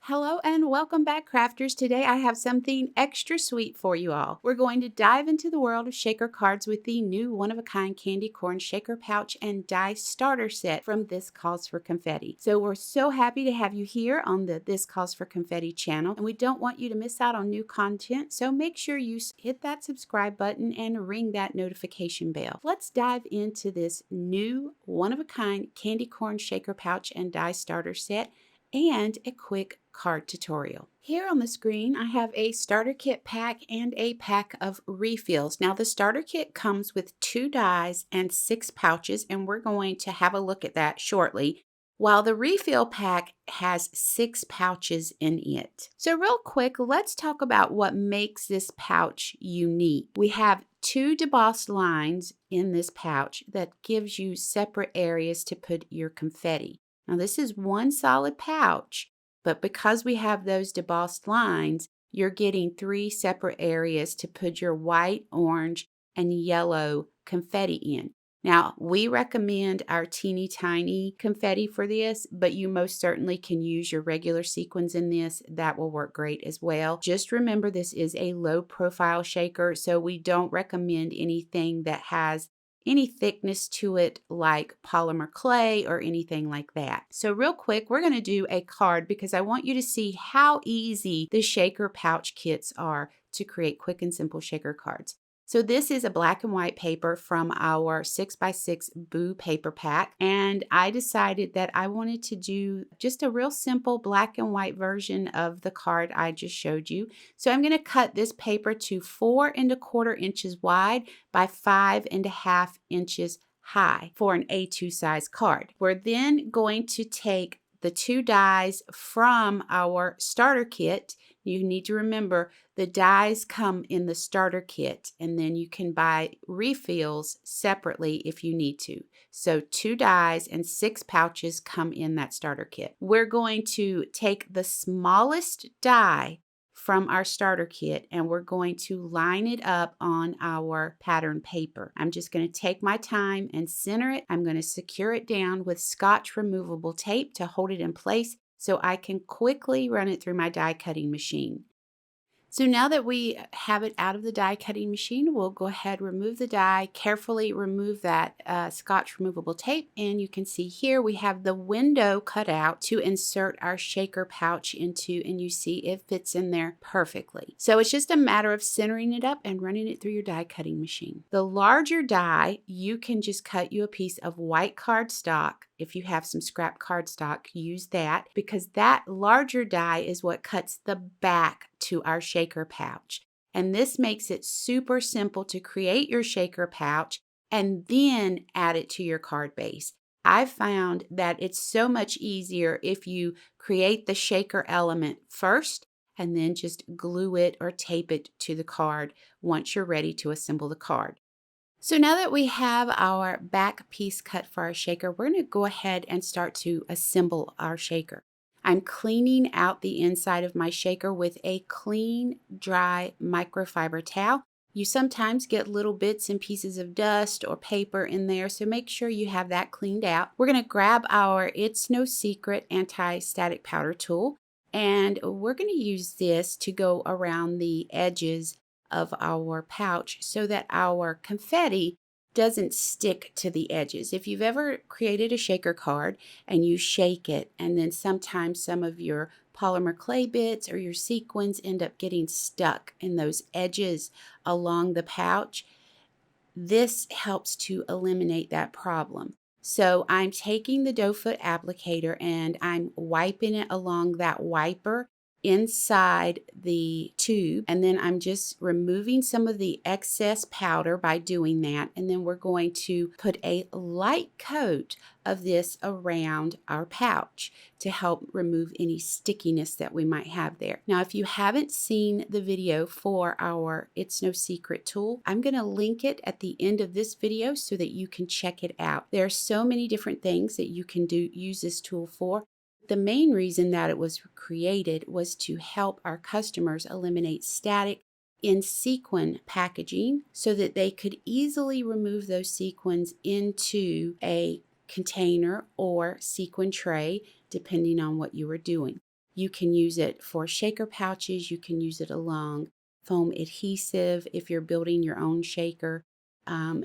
Hello and welcome back, crafters. Today I have something extra sweet for you all. We're going to dive into the world of shaker cards with the new one-of-a-kind candy corn shaker pouch and die starter set from This Calls for Confetti. So we're so happy to have you here on the This Calls for Confetti channel, and we don't want you to miss out on new content, so make sure you hit that subscribe button and ring that notification bell. Let's dive into this new one-of-a-kind candy corn shaker pouch and die starter set and a quick card tutorial. Here on the screen, I have a starter kit pack and a pack of refills. Now, the starter kit comes with 2 dies and 6 pouches, and we're going to have a look at that shortly, while the refill pack has 6 pouches in it. So real quick, let's talk about what makes this pouch unique. We have 2 debossed lines in this pouch that gives you separate areas to put your confetti. Now, this is one solid pouch, but because we have those debossed lines, you're getting 3 separate areas to put your white, orange, and yellow confetti in. Now, we recommend our teeny tiny confetti for this, but you most certainly can use your regular sequins in this. That will work great as well. Just remember, this is a low profile shaker, so we don't recommend anything that has any thickness to it like polymer clay or anything like that. So real quick, we're going to do a card because I want you to see how easy the shaker pouch kits are to create quick and simple shaker cards. So this is a black and white paper from our 6x6 Boo paper pack, and I decided that I wanted to do just a real simple black and white version of the card I just showed you. So I'm going to cut this paper to 4 1/4 inches wide by 5 1/2 inches high for an A2 size card. We're then going to take the 2 dies from our starter kit. You need to remember the dies come in the starter kit, and then you can buy refills separately if you need to. So 2 dies and 6 pouches come in that starter kit. We're going to take the smallest die from our starter kit and we're going to line it up on our pattern paper. I'm just going to take my time and center it. I'm going to secure it down with Scotch removable tape to hold it in place so I can quickly run it through my die cutting machine. So now that we have it out of the die cutting machine, we'll go ahead, remove the die, carefully remove that Scotch removable tape, and you can see here we have the window cut out to insert our shaker pouch into, and you see it fits in there perfectly. So it's just a matter of centering it up and running it through your die cutting machine. The larger die, you can just cut you a piece of white cardstock. If you have some scrap cardstock, use that because that larger die is what cuts the back to our shaker pouch. And this makes it super simple to create your shaker pouch and then add it to your card base. I've found that it's so much easier if you create the shaker element first and then just glue it or tape it to the card once you're ready to assemble the card. So now that we have our back piece cut for our shaker, we're going to go ahead and start to assemble our shaker. I'm cleaning out the inside of my shaker with a clean, dry microfiber towel. You sometimes get little bits and pieces of dust or paper in there, so make sure you have that cleaned out. We're going to grab our It's No Secret anti-static powder tool, and we're going to use this to go around the edges of our pouch so that our confetti doesn't stick to the edges. If you've ever created a shaker card and you shake it, and then sometimes some of your polymer clay bits or your sequins end up getting stuck in those edges along the pouch, this helps to eliminate that problem. So I'm taking the dough foot applicator and I'm wiping it along that wiper inside the tube, and then I'm just removing some of the excess powder by doing that, and then we're going to put a light coat of this around our pouch to help remove any stickiness that we might have there. Now, if you haven't seen the video for our It's No Secret tool, I'm going to link it at the end of this video so that you can check it out. There are so many different things that you can use this tool for. The main reason that it was created was to help our customers eliminate static in sequin packaging so that they could easily remove those sequins into a container or sequin tray, depending on what you were doing. You can use it for shaker pouches. You can use it along foam adhesive if you're building your own shaker.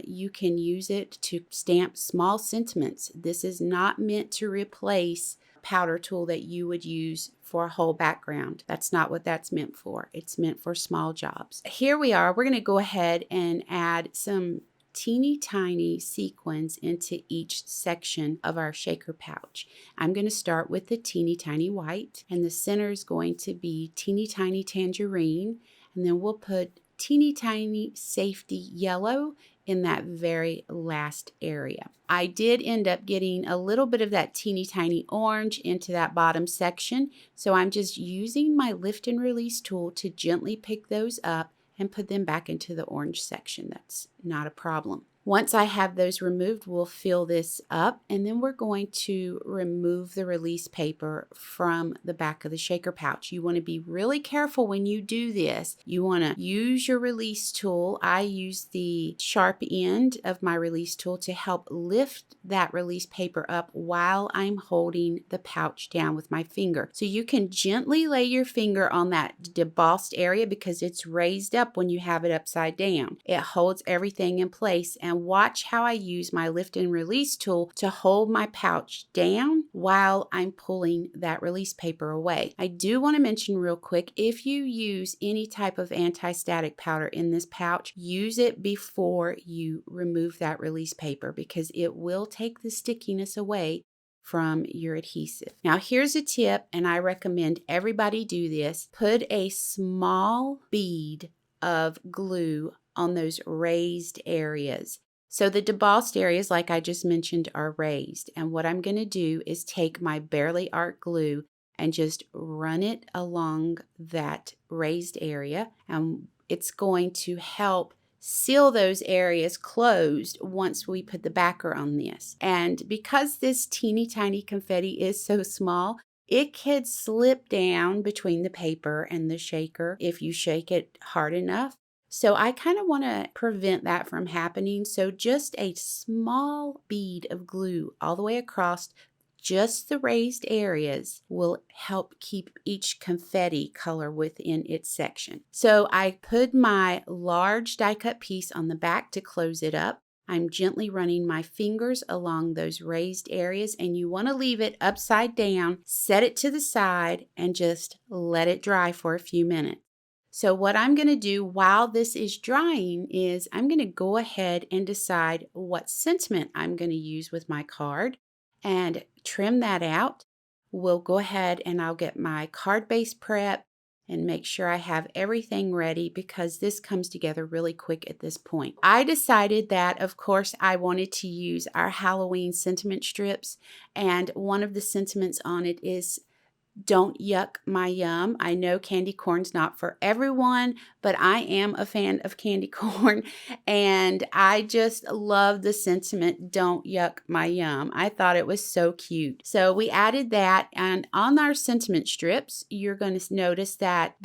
You can use it to stamp small sentiments. This is not meant to replace a powder tool that you would use for a whole background. That's not what that's meant for. It's meant for small jobs. Here we are. We're going to go ahead and add some teeny tiny sequins into each section of our shaker pouch. I'm going to start with the teeny tiny white, and the center is going to be teeny tiny tangerine, and then we'll put teeny tiny safety yellow in that very last area. I did end up getting a little bit of that teeny tiny orange into that bottom section, so I'm just using my lift and release tool to gently pick those up and put them back into the orange section. That's not a problem. Once I have those removed, we'll fill this up, and then we're going to remove the release paper from the back of the shaker pouch. You want to be really careful when you do this. You want to use your release tool. I use the sharp end of my release tool to help lift that release paper up while I'm holding the pouch down with my finger. So you can gently lay your finger on that debossed area because it's raised up when you have it upside down. It holds everything in place, and watch how I use my lift and release tool to hold my pouch down while I'm pulling that release paper away. I do want to mention real quick, if you use any type of anti-static powder in this pouch, use it before you remove that release paper because it will take the stickiness away from your adhesive. Now here's a tip, and I recommend everybody do this. Put a small bead of glue on those raised areas. So the debossed areas, like I just mentioned, are raised. And what I'm going to do is take my Barely Art glue and just run it along that raised area. And it's going to help seal those areas closed once we put the backer on this. And because this teeny tiny confetti is so small, it could slip down between the paper and the shaker if you shake it hard enough. So I kind of want to prevent that from happening. So just a small bead of glue all the way across just the raised areas will help keep each confetti color within its section. So I put my large die cut piece on the back to close it up. I'm gently running my fingers along those raised areas, and you want to leave it upside down, set it to the side, and just let it dry for a few minutes. So what I'm going to do while this is drying is I'm going to go ahead and decide what sentiment I'm going to use with my card and trim that out. We'll go ahead and I'll get my card base prep and make sure I have everything ready because this comes together really quick at this point. I decided that, of course, I wanted to use our Halloween sentiment strips, and one of the sentiments on it is "Don't yuck my yum." I know candy corn's not for everyone, but I am a fan of candy corn, and I just love the sentiment, "Don't yuck my yum." I thought it was so cute. So we added that, and on our sentiment strips, you're going to notice that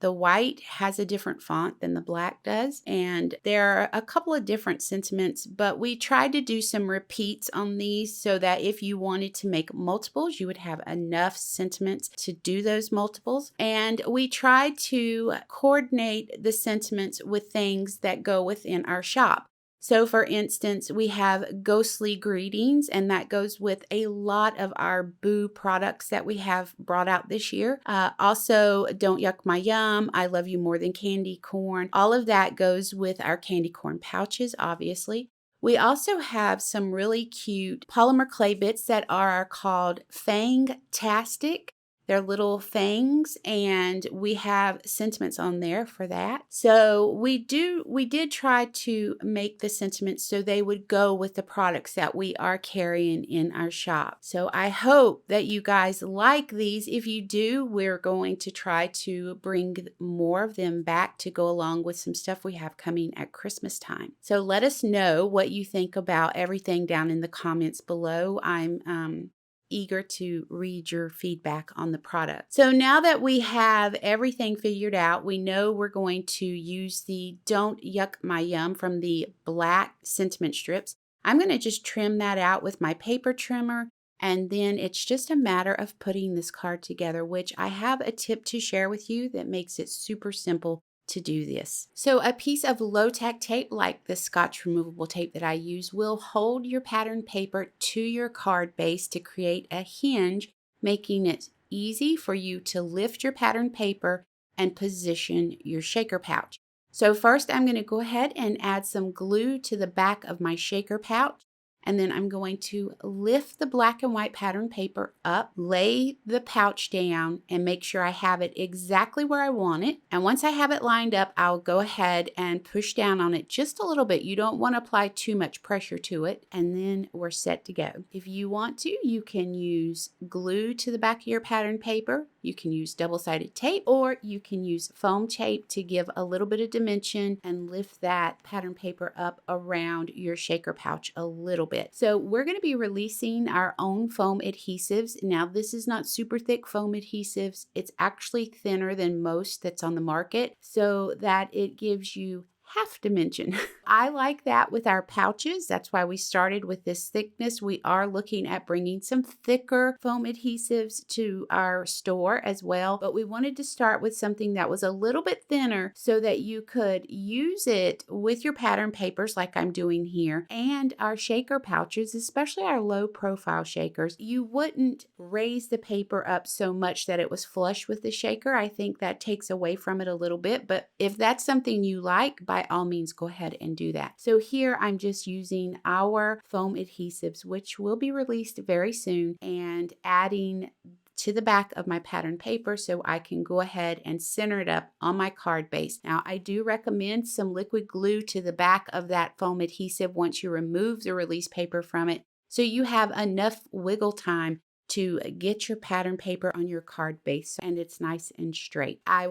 the white has a different font than the black does, and there are a couple of different sentiments, but we tried to do some repeats on these so that if you wanted to make multiples, you would have enough sentiments to do those multiples. And we tried to coordinate the sentiments with things that go within our shop. So for instance, we have ghostly greetings, and that goes with a lot of our Boo products that we have brought out this year. Also, don't yuck my yum, I love you more than candy corn. All of that goes with our candy corn pouches, obviously. We also have some really cute polymer clay bits that are called Fang-tastic. They're little fangs, and we have sentiments on there for that. So we did try to make the sentiments so they would go with the products that we are carrying in our shop. So I hope that you guys like these. If you do, we're going to try to bring more of them back to go along with some stuff we have coming at Christmas time. So let us know what you think about everything down in the comments below. I'm eager to read your feedback on the product. So now that we have everything figured out, we know we're going to use the Don't Yuck My Yum from the black sentiment strips. I'm going to just trim that out with my paper trimmer, And then it's just a matter of putting this card together, which I have a tip to share with you that makes it super simple to do this. So a piece of low-tack tape like the Scotch removable tape that I use will hold your pattern paper to your card base to create a hinge, making it easy for you to lift your pattern paper and position your shaker pouch. So first I'm going to go ahead and add some glue to the back of my shaker pouch. And then I'm going to lift the black and white pattern paper up, lay the pouch down, and make sure I have it exactly where I want it. And once I have it lined up, I'll go ahead and push down on it just a little bit. You don't want to apply too much pressure to it. And then we're set to go. If you want to, you can use glue to the back of your pattern paper. You can use double-sided tape, or you can use foam tape to give a little bit of dimension and lift that pattern paper up around your shaker pouch a little bit. So we're going to be releasing our own foam adhesives. Now, this is not super thick foam adhesives. It's actually thinner than most that's on the market, so that it gives you half dimension. I like that with our pouches. That's why we started with this thickness. We are looking at bringing some thicker foam adhesives to our store as well, but we wanted to start with something that was a little bit thinner so that you could use it with your pattern papers like I'm doing here and our shaker pouches, especially our low profile shakers. You wouldn't raise the paper up so much that it was flush with the shaker. I think that takes away from it a little bit, but if that's something you like, by all means, go ahead and do that. So here I'm just using our foam adhesives, which will be released very soon, and adding to the back of my pattern paper so I can go ahead and center it up on my card base. Now, I do recommend some liquid glue to the back of that foam adhesive once you remove the release paper from it, so you have enough wiggle time to get your pattern paper on your card base and it's nice and straight. I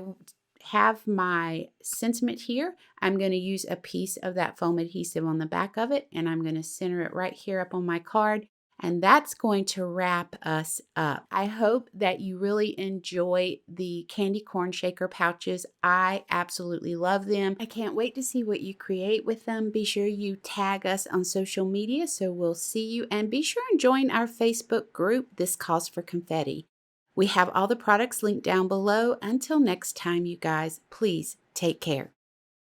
have my sentiment here. I'm going to use a piece of that foam adhesive on the back of it, and I'm going to center it right here up on my card, and that's going to wrap us up. I hope that you really enjoy the candy corn shaker pouches. I absolutely love them. I can't wait to see what you create with them. Be sure you tag us on social media so we'll see you, and be sure and join our Facebook group, This Calls for Confetti. We have all the products linked down below. Until next time, you guys, please take care.